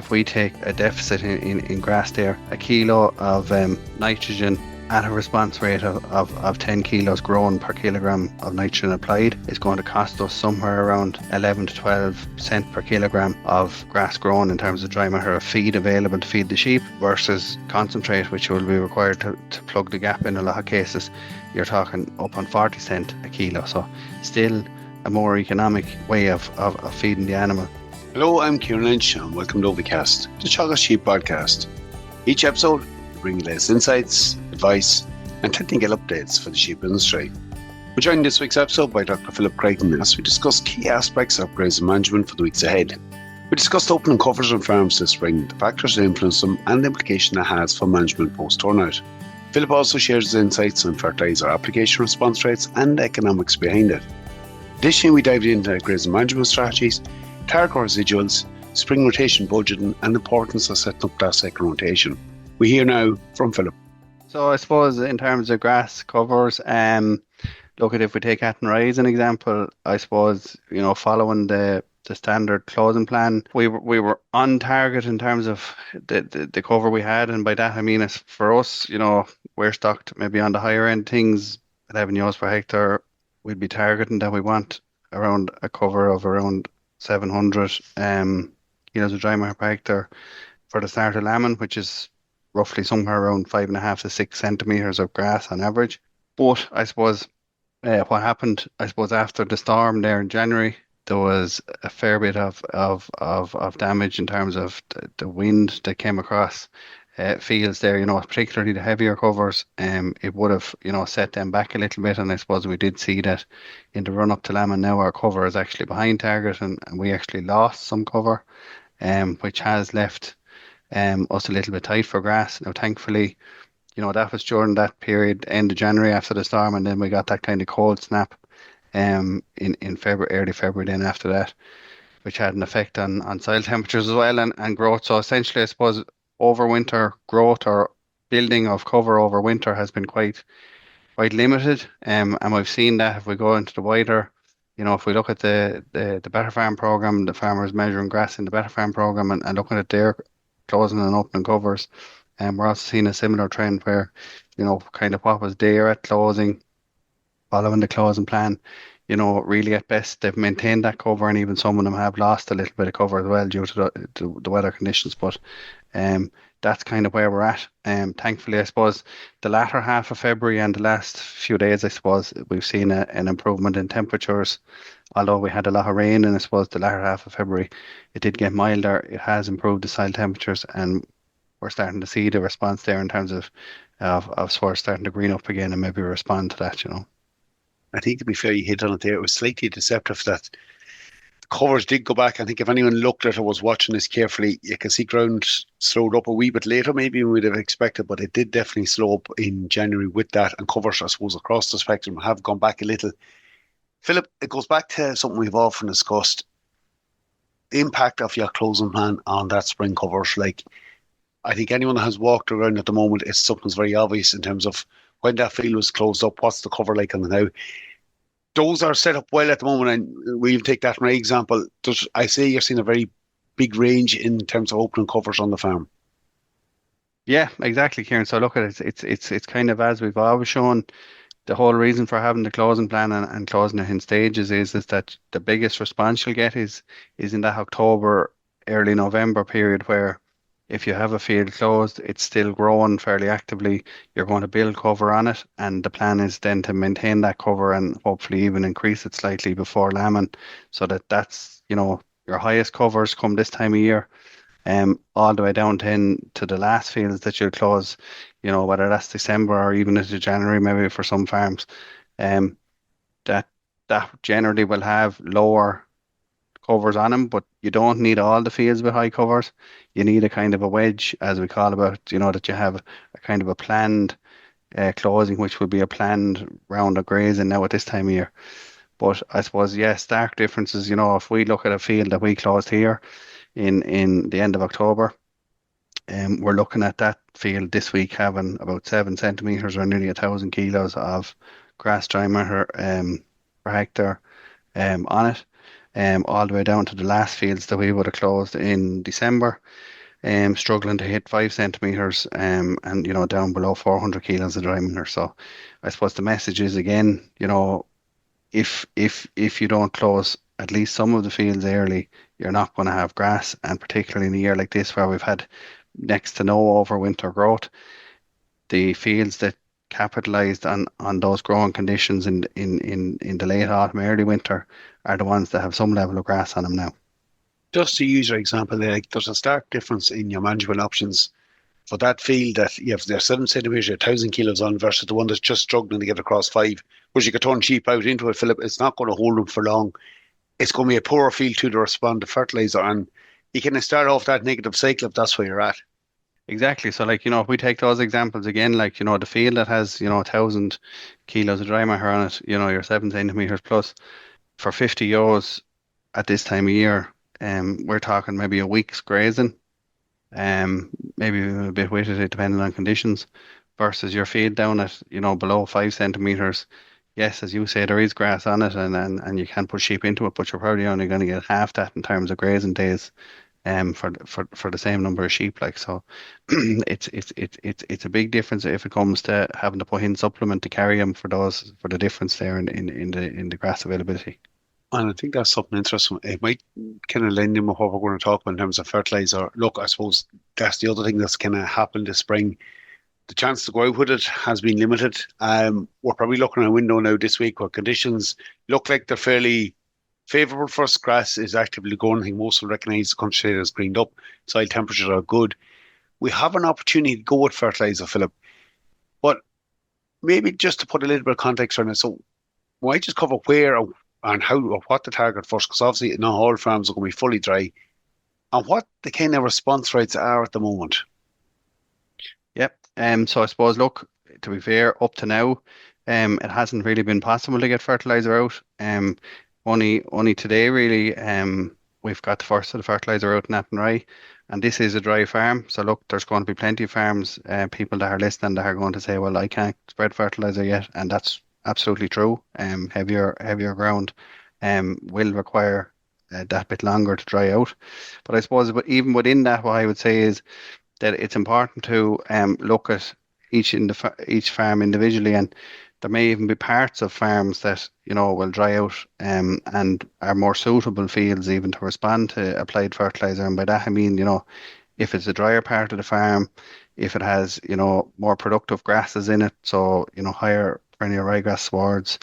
if we take a deficit in grass there, a kilo of nitrogen at a response rate of 10 kilos grown per kilogram of nitrogen applied is going to cost us somewhere around 11 to 12 cent per kilogram of grass grown in terms of dry matter of feed available to feed the sheep versus concentrate, which will be required to plug the gap in a lot of cases. You're talking up on 40 cent a kilo. So still a more economic way of feeding the animal. Hello, I'm Kieran Lynch and welcome to OviCast, the Teagasc Sheep Podcast. Each episode we bring you latest insights, advice and technical updates for the sheep industry. We're joined this week's episode by Dr. Philip Creighton as we discuss key aspects of grazing management for the weeks ahead. We discussed opening covers on farms this spring, the factors that influence them and the implication it has for management post-turnout. Philip also shares his insights on fertiliser application response rates and economics behind it. Additionally, we dived into grazing management strategies, target residuals, spring rotation budgeting and the importance of setting up that second rotation. We hear now from Philip. So I suppose in terms of grass covers, look at if we take Atton Rye as an example, I suppose, following the standard closing plan, we were on target in terms of the cover we had, and by that I mean it's for us, we're stocked maybe on the higher end things, 11 ewes per hectare. We'd be targeting that we want around a cover of around 700 kilos of dry matter per hectare for the start of lambing, which is roughly somewhere around 5.5 to 6 centimetres of grass on average. But I suppose what happened, after the storm there in January, there was a fair bit of damage in terms of the wind that came across fields there, particularly the heavier covers. It would have, set them back a little bit, and I suppose we did see that in the run up to lambing. Now our cover is actually behind target, and we actually lost some cover, which has left us a little bit tight for grass. Now, thankfully, that was during that period, end of January after the storm, and then we got that kind of cold snap in February, early February then after that, which had an effect on soil temperatures as well and growth. So essentially, I suppose, overwinter growth or building of cover over winter has been quite limited. And we've seen that if we go into the wider, if we look at the Better Farm program, the farmers measuring grass in the Better Farm program and looking at their closing and opening covers, and we're also seeing a similar trend where, kind of what was there at closing, following the closing plan, really at best they've maintained that cover, and even some of them have lost a little bit of cover as well due to the weather conditions. But that's kind of where we're at. Thankfully, I suppose the latter half of February and the last few days, I suppose we've seen an improvement in temperatures. Although we had a lot of rain, and I suppose the latter half of February it did get milder, it has improved the soil temperatures, and we're starting to see the response there in terms of soils starting to green up again and maybe respond to that. I think, to be fair, you hit on it there. It was slightly deceptive that the covers did go back. I think if anyone looked at it or was watching this carefully, you can see ground slowed up a wee bit later maybe than we'd have expected, but it did definitely slow up in January with that, and covers, I suppose, across the spectrum have gone back a little. Philip, it goes back to something we've often discussed, the impact of your closing plan on that spring covers. Like, I think anyone that has walked around at the moment, it's something's very obvious in terms of when that field was closed up, what's the cover like on the now. Those are set up well at the moment, and we even take that from an example. I say you're seeing a very big range in terms of opening covers on the farm. Yeah, exactly, Kieran. So look at it. It's kind of as we've always shown. The whole reason for having the closing plan and closing it in stages is that the biggest response you'll get is in that October, early November period, where if you have a field closed, it's still growing fairly actively. You're going to build cover on it, and the plan is then to maintain that cover and hopefully even increase it slightly before lambing, so that's your highest covers come this time of year, all the way down to the last fields that you'll close, whether that's December or even into January maybe for some farms. That generally will have lower covers on them, but you don't need all the fields with high covers. You need a kind of a wedge, as we call it, that you have a kind of a planned closing, which would be a planned round of grazing now at this time of year. But I suppose, stark differences. If we look at a field that we closed here in the end of October, we're looking at that field this week having about 7 centimetres or nearly 1,000 kilos of grass dry matter per hectare on it. All the way down to the last fields that we would have closed in December, struggling to hit 5 centimeters, and down below 400 kilos of dry matter. So I suppose the message is again, if you don't close at least some of the fields early, you're not going to have grass, and particularly in a year like this where we've had next to no overwinter growth, the fields that capitalized on those growing conditions in the late autumn, early winter are the ones that have some level of grass on them now. Just to use your example there, like, there's a stark difference in your management options for that field that you have their 7 centimeters, 1,000 kilos on versus the one that's just struggling to get across five. Whereas you could turn sheep out into it, Philip, it's not going to hold them for long. It's going to be a poorer field to respond to fertilizer, and you can start off that negative cycle if that's where you're at. Exactly. So, like, if we take those examples again, like, the field that has, 1,000 kilos of dry matter on it, you're 7 centimeters plus for 50 ewes at this time of year, we're talking maybe a week's grazing, maybe a bit with it, depending on conditions, versus your feed down at, below 5 centimeters. Yes, as you say, there is grass on it, and you can put sheep into it, but you're probably only going to get half that in terms of grazing days, for the same number of sheep. Like, so, it's a big difference if it comes to having to put in supplement to carry them for the difference there in the grass availability. And I think that's something interesting. It might kind of lend in with what we're going to talk about in terms of fertilizer. Look, I suppose that's the other thing that's kind of happened this spring. The chance to go out with it has been limited. We're probably looking at a window now this week where conditions look like they're fairly favourable for us. Grass is actively growing. I think most will recognise the countryside has greened up. Soil temperatures are good. We have an opportunity to go with fertilizer, Philip. But maybe just to put a little bit of context around it, so why just cover where and how or what the target first? Because obviously not all farms are going to be fully dry, and what the kind of response rates are at the moment. Yep. So I suppose, look, to be fair, up to now, it hasn't really been possible to get fertilizer out. Only today really, we've got the first of the fertilizer out in Athenry, and this is a dry farm. So look, there's going to be plenty of farms, people that are listening that are going to say, well, I can't spread fertilizer yet, and that's absolutely true. Heavier ground, will require that bit longer to dry out. But I suppose, but even within that, what I would say is that it's important to look at each farm individually, and there may even be parts of farms that will dry out, and are more suitable fields even to respond to applied fertilizer. And by that I mean, if it's a drier part of the farm, if it has more productive grasses in it, so higher perennial ryegrass swards,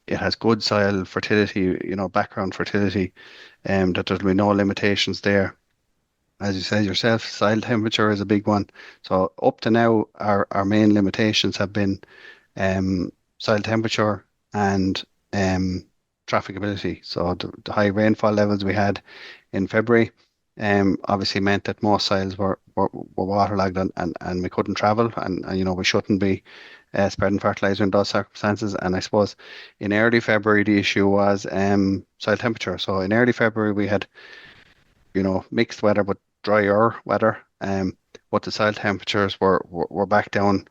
it has good soil fertility, background fertility, that there'll be no limitations there. As you said yourself, soil temperature is a big one. So up to now, our main limitations have been soil temperature and trafficability. So the high rainfall levels we had in February obviously meant that most soils were waterlogged, and we couldn't travel, and we shouldn't be spreading fertilizer in those circumstances. And I suppose in early February the issue was soil temperature. So in early February we had mixed weather but drier weather, but the soil temperatures were back down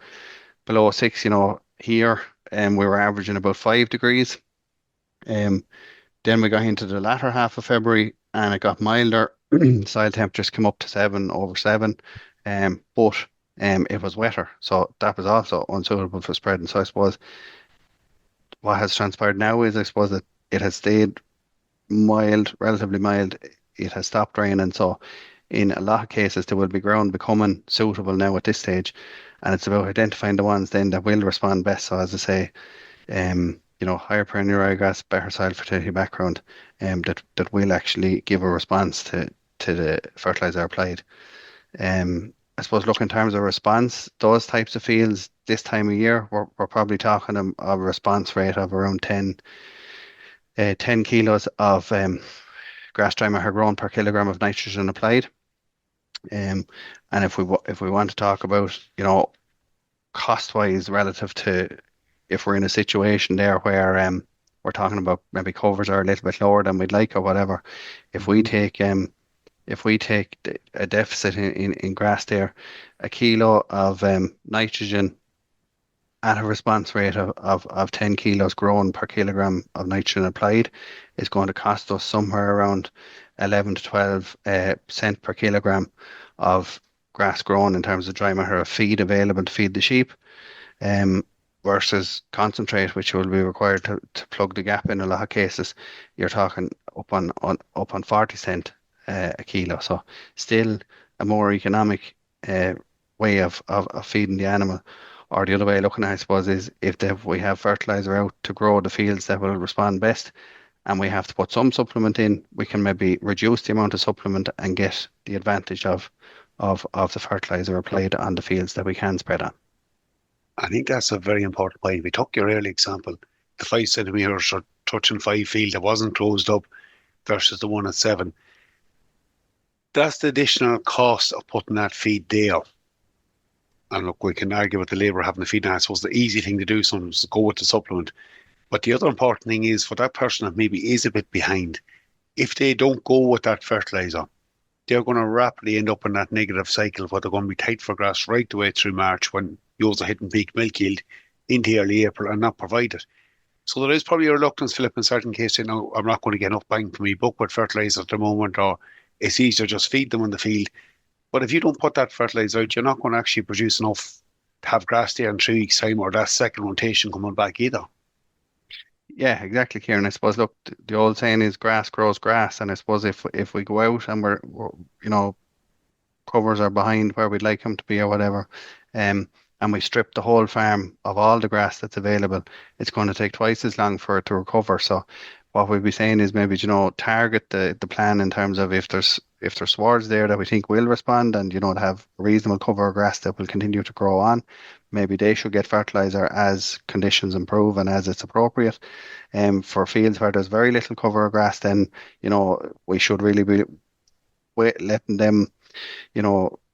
below 6. Here, we were averaging about 5 degrees. Then we got into the latter half of February and it got milder. Soil temperatures came up to 7 over 7, but it was wetter, so that was also unsuitable for spreading. So I suppose what has transpired now is, I suppose, that it has stayed mild, relatively mild. It has stopped raining, so in a lot of cases there will be ground becoming suitable now at this stage, and it's about identifying the ones then that will respond best. So as I say, higher perennial ryegrass, better soil fertility background, that will actually give a response to the fertilizer applied. I suppose, look, in terms of response, those types of fields this time of year, we're probably talking of a response rate of around 10 kilos of grass dry matter grown per kilogram of nitrogen applied. And if we want to talk about, cost wise relative to if we're in a situation there where we're talking about maybe covers are a little bit lower than we'd like or whatever, if we take a deficit in grass there, a kilo of nitrogen at a response rate of 10 kilos grown per kilogram of nitrogen applied is going to cost us somewhere around 11 to 12 cent per kilogram of grass grown in terms of dry matter of feed available to feed the sheep, um, versus concentrate, which will be required to plug the gap in a lot of cases. You're talking up on 40 cent a kilo. So still a more economic way of feeding the animal. Or the other way of looking at it, I suppose, is if we have fertilizer out to grow the fields that will respond best, and we have to put some supplement in, we can maybe reduce the amount of supplement and get the advantage of the fertilizer applied on the fields that we can spread on. I think that's a very important point. We took your early example, the 5 centimetres or touching 5 field that wasn't closed up versus the one at 7. That's the additional cost of putting that feed there. And look, we can argue with the labour having the feed, and I suppose the easy thing to do sometimes is to go with the supplement. But the other important thing is for that person that maybe is a bit behind, if they don't go with that fertiliser, they're going to rapidly end up in that negative cycle where they're going to be tight for grass right the way through March when ewes are hitting peak milk yield into early April and not provide it. So there is probably a reluctance, Philip, in certain cases, saying, no, I'm not going to get enough bang for me buck with fertiliser at the moment, or it's easier to just feed them on the field. But if you don't put that fertiliser out, you're not going to actually produce enough to have grass there in 3 weeks' time or that second rotation coming back either. Yeah, exactly, Kieran. I suppose, look, the old saying is grass grows grass, and I suppose if we go out and we're covers are behind where we'd like them to be or whatever, and we strip the whole farm of all the grass that's available, it's going to take twice as long for it to recover. So what we'd be saying is maybe, target the plan in terms of if there's swards there that we think will respond and, to have a reasonable cover of grass that will continue to grow on, maybe they should get fertilizer as conditions improve and as it's appropriate. For fields where there's very little cover of grass, then, we should really be letting them,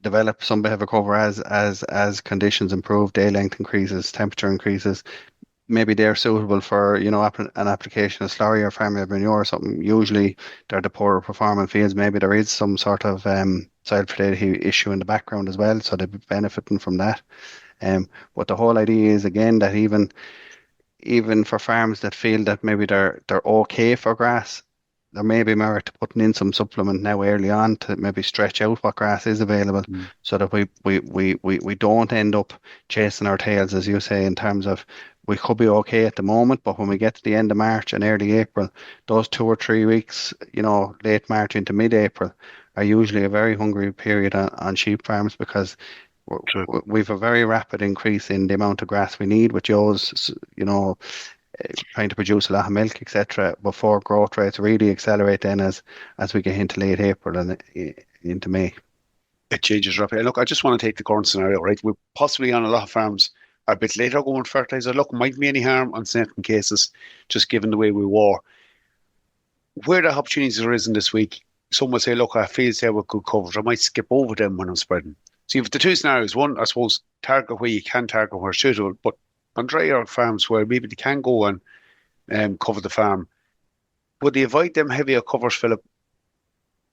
develop some bit of a cover as conditions improve, day length increases, temperature increases. Maybe they're suitable for, an application of slurry or farm manure or something. Usually they're the poorer performing fields. Maybe there is some sort of soil fertility issue in the background as well, so they'd be benefiting from that. But the whole idea is again that even for farms that feel that maybe they're okay for grass, there may be merit to putting in some supplement now early on to maybe stretch out what grass is available, so that we don't end up chasing our tails, as you say, in terms of we could be okay at the moment, but when we get to the end of March and early April, those 2 or 3 weeks, late March into mid-April, are usually a very hungry period on sheep farms, because we've a very rapid increase in the amount of grass we need with ewes, trying to produce a lot of milk, etc., before growth rates really accelerate then as we get into late April and into May. It changes rapidly. Look, I just want to take the current scenario, right? We're possibly on a lot of farms are a bit later going fertiliser. Look, might be any harm on certain cases, just given the way we were. Where the opportunities are arisen this week, some will say, look, I feel there with good coverage. I might skip over them when I'm spreading. So you've the two scenarios. One, I suppose, target where you can target where suitable, but on drier farms where maybe they can go and cover the farm, would they avoid them heavier covers, Philip?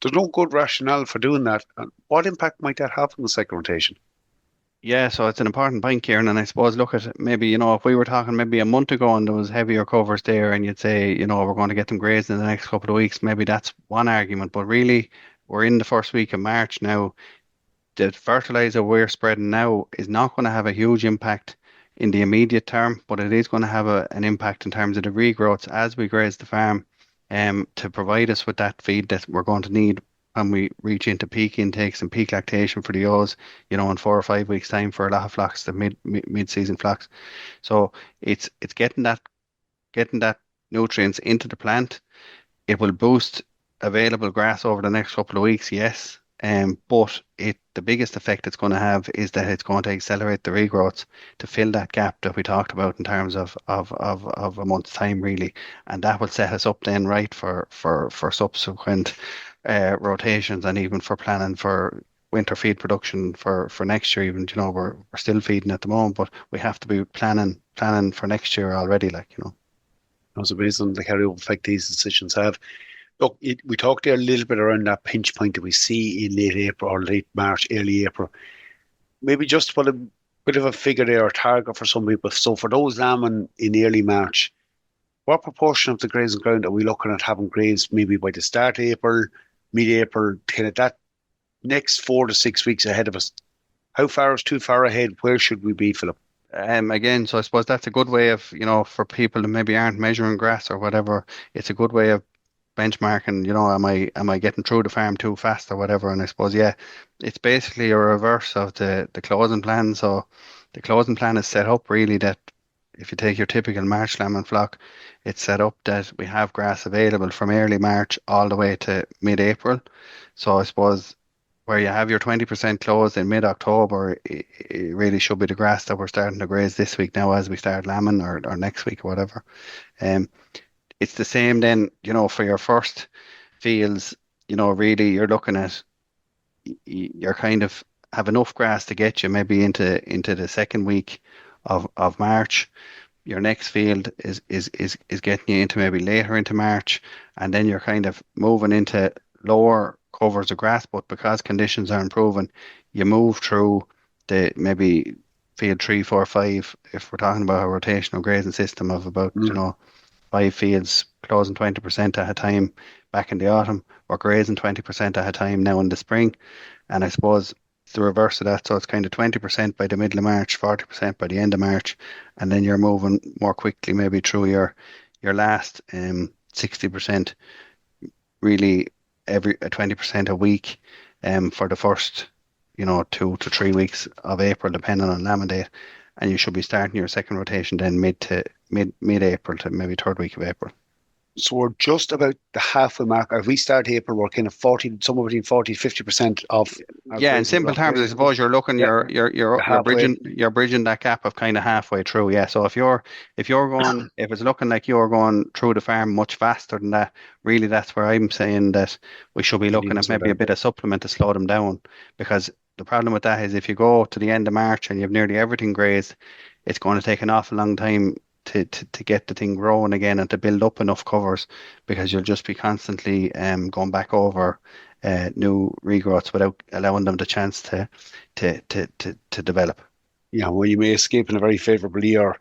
There's no good rationale for doing that. And what impact might that have on the second rotation? Yeah, so it's an important point, Kieran, and I suppose look at maybe, if we were talking maybe a month ago and there was heavier covers there and you'd say, we're going to get them grazed in the next couple of weeks, maybe that's one argument. But really, we're in the first week of March now. The fertilizer we're spreading now is not going to have a huge impact in the immediate term, but it is going to have an impact in terms of the regrowths as we graze the farm, to provide us with that feed that we're going to need when we reach into peak intakes and peak lactation for the ewes, in 4 or 5 weeks' time for a lot of flocks, the mid-season flocks. So it's getting that nutrients into the plant. It will boost available grass over the next couple of weeks, yes. But the biggest effect it's going to have is that it's going to accelerate the regrowths to fill that gap that we talked about in terms of a month's time, really, and that will set us up then right for subsequent rotations, and even for planning for winter feed production for next year. Even we're still feeding at the moment, but we have to be planning for next year already. Also based on the carryover effect these decisions have. Look, we talked there a little bit around that pinch point that we see in late April or late March, early April. Maybe just put a bit of a figure there or target for some people. So for those lambing in early March, what proportion of the grazing ground are we looking at having grazed maybe by the start of April, mid-April, kind of that next 4 to 6 weeks ahead of us? How far is too far ahead? Where should we be, Philip? Again, so I suppose that's a good way of, for people who maybe aren't measuring grass or whatever, it's a good way of benchmarking, am I getting through the farm too fast or whatever? And I suppose, yeah, it's basically a reverse of the closing plan. So the closing plan is set up really that if you take your typical March lamb and flock, it's set up that we have grass available from early March all the way to mid-April. So I suppose where you have your 20% closed in mid-October, it really should be the grass that we're starting to graze this week now as we start lambing or next week or whatever. Um, it's the same then, for your first fields, really you're looking at you're kind of have enough grass to get you maybe into the second week of March. Your next field is getting you into maybe later into March, and then you're kind of moving into lower covers of grass, but because conditions are improving, you move through the maybe field three, four, five, if we're talking about a rotational grazing system of about, Mm. 5 fields closing 20% at a time back in the autumn, or grazing 20% at a time now in the spring. And I suppose it's the reverse of that. So it's kind of 20% by the middle of March, 40% by the end of March, and then you're moving more quickly maybe through your last 60% really every 20% a week for the first 2 to 3 weeks of April, depending on lambing date, and you should be starting your second rotation then mid April to maybe third week of April. So we're just about the halfway mark. If we start April, we're kind of 40, somewhere between 40 50% of our Yeah, in grazing simple ground terms, I grazable. suppose you're looking Yeah, you're halfway. bridging that gap of kind of halfway through. Yeah. So if you're going if it's looking like you're going through the farm much faster than that, really that's where I'm saying that we should be You need looking to at slow maybe a down. bit of supplement to slow them down, because the problem with that is if you go to the end of March and you've nearly everything grazed, it's going to take an awful long time to get the thing growing again and to build up enough covers, because you'll just be constantly going back over new regrowths without allowing them the chance to develop. Yeah, well, you may escape in a very favourable year.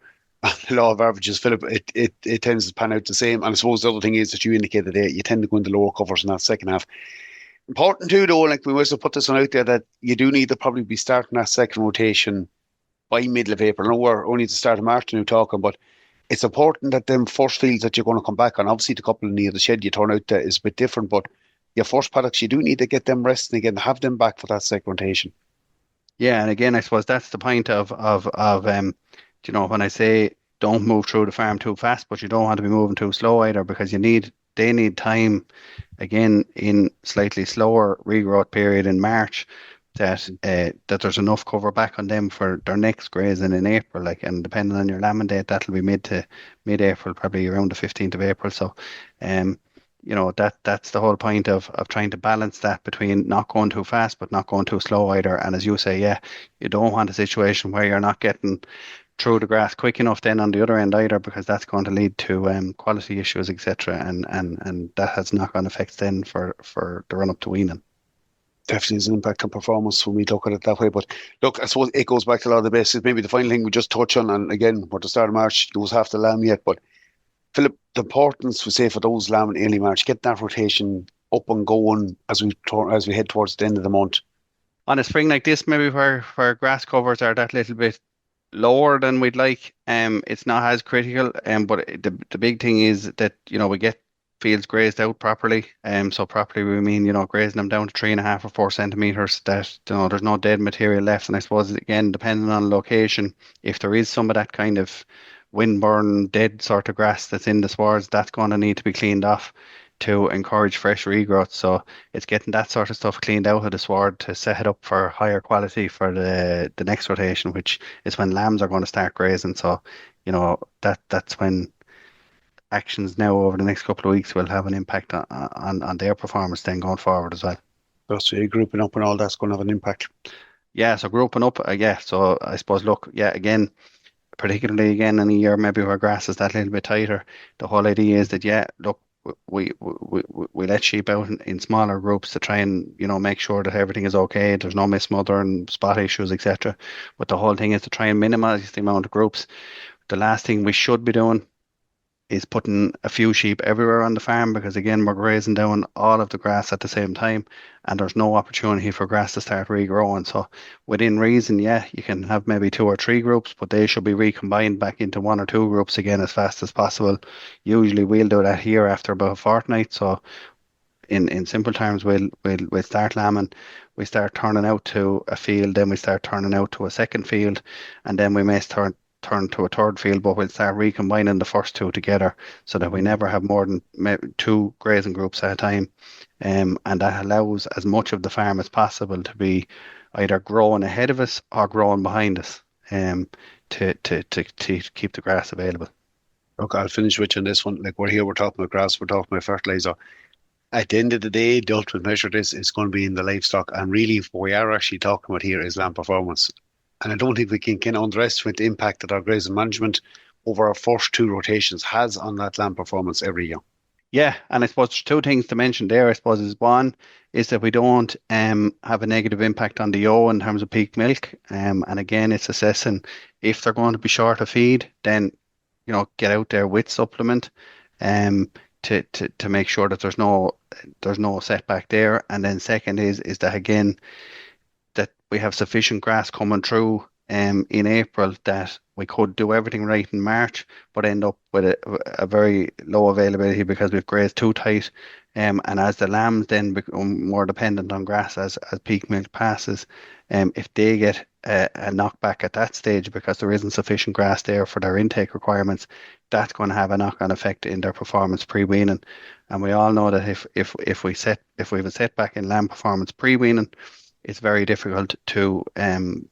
The law of averages, Philip, it tends to pan out the same. And I suppose the other thing is that you indicated there, you tend to go into lower covers in that second half. Important too, though, like we must have put this one out there, that you do need to probably be starting that second rotation by middle of April. No, we're only at the start of March now talking, but it's important that them first fields that you're going to come back on, obviously the couple near the shed you turn out there is a bit different, but your first paddocks, you do need to get them resting again, have them back for that second rotation. Yeah, and again, I suppose that's the point of when I say don't move through the farm too fast, but you don't want to be moving too slow either, because they need time again in slightly slower regrowth period in March, that there's enough cover back on them for their next grazing in April, like, and depending on your lambing date, that'll be mid-April, probably around the 15th of April. So, um, that's the whole point of trying to balance that between not going too fast but not going too slow either. And as you say, yeah, you don't want a situation where you're not getting through the grass quick enough then on the other end either, because that's going to lead to quality issues, etc. And that has knock-on effects then for the run up to weaning. Definitely has an impact on performance when we look at it that way. But look, I suppose it goes back to a lot of the basics. Maybe the final thing we just touch on, and again, we're at the start of March, those half the lamb yet, but Philip, the importance we say for those lamb in early March, get that rotation up and going as we head towards the end of the month. On a spring like this, maybe where grass covers are that little bit lower than we'd like, it's not as critical. But the big thing is that we get fields grazed out properly. So properly we mean grazing them down to 3.5 or 4 centimeters, that there's no dead material left. And I suppose again, depending on location, if there is some of that kind of windburn dead sort of grass that's in the swards, that's going to need to be cleaned off to encourage fresh regrowth. So it's getting that sort of stuff cleaned out of the sward to set it up for higher quality for the next rotation, which is when lambs are going to start grazing. So, that's when actions now over the next couple of weeks will have an impact on their performance then going forward as well. So you're grouping up and all that's going to have an impact. Yeah, so grouping up, yeah. So I suppose, look, yeah, again, particularly again in a year maybe where grass is that little bit tighter, the whole idea is that, yeah, look, we let sheep out in smaller groups to try and, make sure that everything is okay. There's no mismothering, spot issues, etc. But the whole thing is to try and minimize the amount of groups. The last thing we should be doing is putting a few sheep everywhere on the farm, because again, we're grazing down all of the grass at the same time, and there's no opportunity for grass to start regrowing. So within reason, yeah, you can have maybe 2 or 3 groups, but they should be recombined back into 1 or 2 groups again as fast as possible. Usually we'll do that here after about a fortnight. So in simple terms, we'll start lambing, we start turning out to a field, then we start turning out to a second field, and then we may turn to a third field, but we'll start recombining the first 2 together so that we never have more than 2 grazing groups at a time. And that allows as much of the farm as possible to be either growing ahead of us or growing behind us, to keep the grass available. Look, I'll finish with you on this one. Like, we're talking about grass, we're talking about fertiliser. At the end of the day, the ultimate measure of this is going to be in the livestock. And really, what we are actually talking about here is lamb performance. And I don't think we can underestimate the impact that our grazing management over our first 2 rotations has on that lamb performance every year. Yeah, and I suppose 2 things to mention there, I suppose, is one is that we don't have a negative impact on the ewe in terms of peak milk. And again, it's assessing if they're going to be short of feed, then, get out there with supplement to make sure that there's no setback there. And then second is that, again, that we have sufficient grass coming through in April that we could do everything right in March, but end up with a very low availability because we've grazed too tight. And as the lambs then become more dependent on grass as peak milk passes, if they get a knockback at that stage because there isn't sufficient grass there for their intake requirements, that's going to have a knock-on effect in their performance pre-weaning. And we all know that if we have a setback in lamb performance pre-weaning, it's very difficult to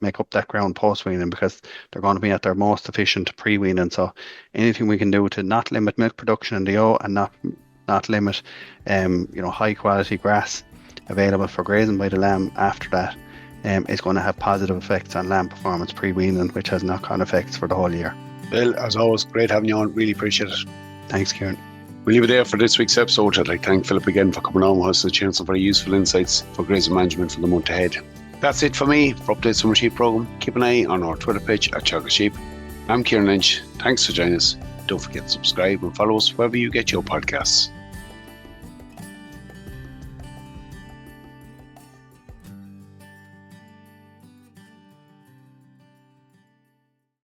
make up that ground post-weaning because they're going to be at their most efficient pre-weaning. So anything we can do to not limit milk production in the ewe and not limit high quality grass available for grazing by the lamb after that is going to have positive effects on lamb performance pre-weaning, which has knock-on effects for the whole year. Well, as always, great having you on. Really appreciate it. Thanks, Kieran. We'll leave it there for this week's episode. I'd like to thank Philip again for coming on with us and sharing some very useful insights for grazing management for the month ahead. That's it for me. For updates on our sheep programme, keep an eye on our Twitter page at Teagasc Sheep. I'm Kieran Lynch. Thanks for joining us. Don't forget to subscribe and follow us wherever you get your podcasts.